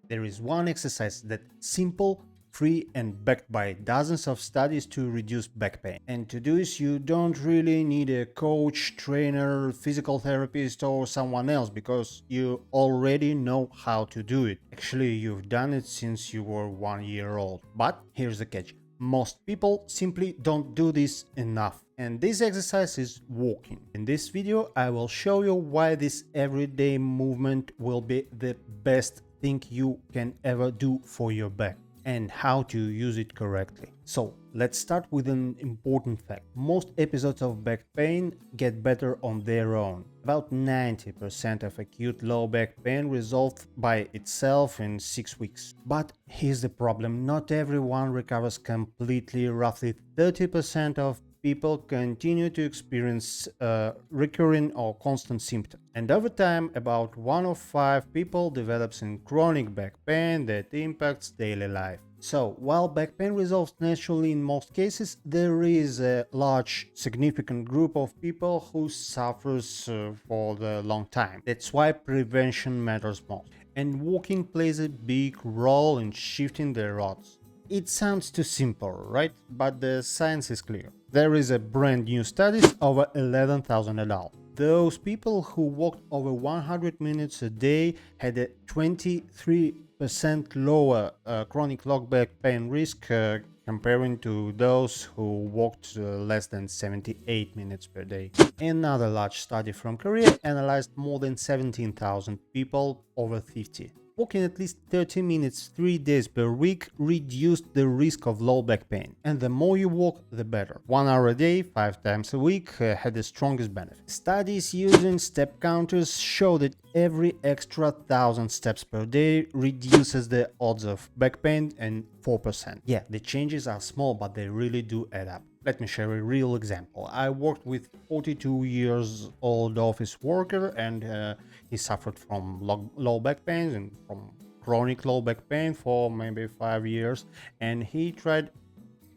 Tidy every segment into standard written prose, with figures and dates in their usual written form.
There is one exercise that's simple, free and backed by dozens of studies to reduce back pain. And to do this you don't really need a coach, trainer, physical therapist or someone else because you already know how to do it. Actually, you've done it since you were 1 year old. But here's the catch. Most people simply don't do this enough. And this exercise is walking. In this video I will show you why this everyday movement will be the best thing you can ever do for your back and how to use it correctly. So let's start with an important fact. Most episodes of back pain get better on their own. About 90% of acute low back pain resolved by itself in 6 weeks. But here's the problem, not everyone recovers completely. Roughly 30% of people continue to experience recurring or constant symptoms. And over time, about 1 of 5 people develops in chronic back pain that impacts daily life. So, while back pain resolves naturally in most cases, there is a large, significant group of people who suffers for the long time. That's why prevention matters most. And walking plays a big role in shifting the odds. It sounds too simple, right? But the science is clear. There is a brand new study over 11,000 adults. Those people who walked over 100 minutes a day had a 23% lower chronic low back pain risk comparing to those who walked less than 78 minutes per day. Another large study from Korea analyzed more than 17,000 people over 50. Walking at least 30 minutes 3 days per week reduced the risk of low back pain. And the more you walk, the better. 1 hour a day, 5 times a week had the strongest benefit. Studies using step counters show that every extra 1,000 steps per day reduces the odds of back pain and 4%. Yeah, the changes are small, but they really do add up. Let me share a real example. I worked with 42 years old office worker and he suffered from low back pain and from chronic low back pain for maybe 5 years, and he tried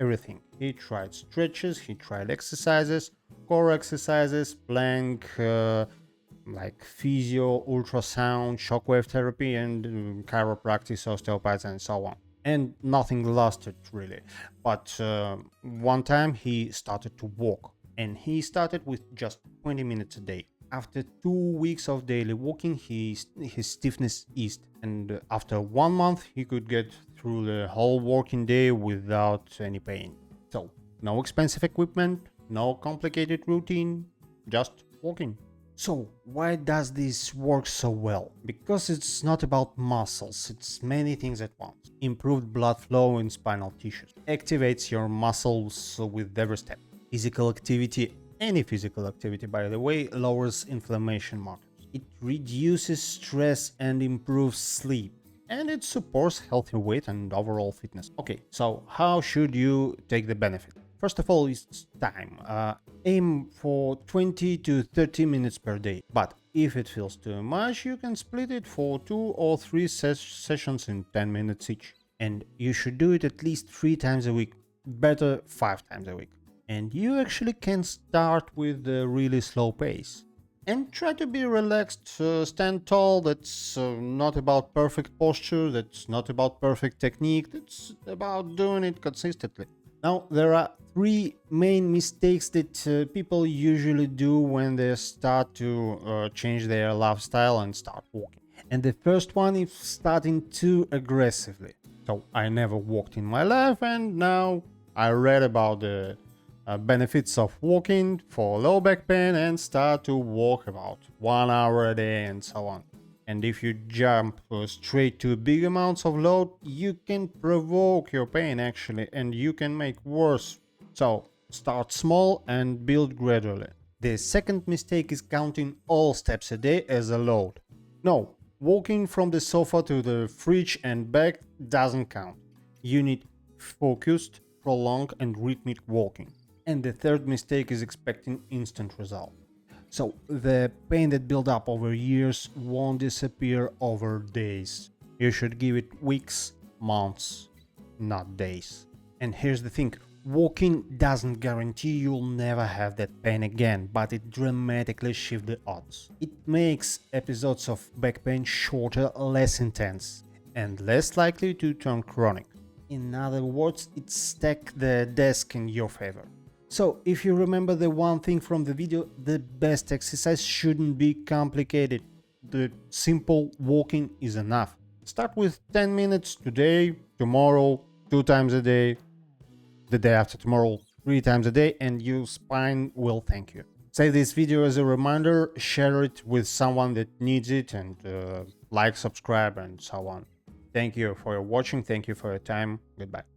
everything. He tried stretches, he tried exercises, core exercises, plank, like physio, ultrasound, shockwave therapy, and chiropractic, osteopathy, and so on. And nothing lasted really. But one time he started to walk, and he started with just 20 minutes a day. After 2 weeks of daily walking, his stiffness eased, and after 1 month he could get through the whole working day without any pain. So, no expensive equipment, no complicated routine, just walking. So, why does this work so well? Because it's not about muscles, it's many things at once. Improved blood flow in spinal tissues, activates your muscles with every step. Physical activity, any physical activity by the way, lowers inflammation markers. It reduces stress and improves sleep. And it supports healthy weight and overall fitness. Okay, so how should you take the benefit? First of all, it's time. Aim for 20 to 30 minutes per day. But if it feels too much, you can split it for 2 or 3 sessions in 10 minutes each. And you should do it at least 3 times a week. Better 5 times a week. And you actually can start with a really slow pace. And try to be relaxed, stand tall. That's not about perfect posture, that's not about perfect technique, that's about doing it consistently. Now, there are 3 main mistakes that people usually do when they start to change their lifestyle and start walking. And the first one is starting too aggressively. So, I never walked in my life, and now I read about the benefits of walking for low back pain and start to walk about 1 hour a day and so on. And if you jump straight to big amounts of load, you can provoke your pain actually, and you can make worse. So start small and build gradually. The second mistake is counting all steps a day as a load. No, walking from the sofa to the fridge and back doesn't count. You need focused, prolonged and rhythmic walking. And the third mistake is expecting instant result. So the pain that built up over years won't disappear over days. You should give it weeks, months, not days. And here's the thing, walking doesn't guarantee you'll never have that pain again, but it dramatically shifts the odds. It makes episodes of back pain shorter, less intense. and less likely to turn chronic. In other words, it stacks the desk in your favor. So, if you remember the one thing from the video, the best exercise shouldn't be complicated. The simple walking is enough. Start with 10 minutes today, tomorrow, 2 times a day, the day after tomorrow, 3 times a day, and your spine will thank you. Save this video as a reminder, share it with someone that needs it, and like, subscribe, and so on. Thank you for your watching, thank you for your time, goodbye.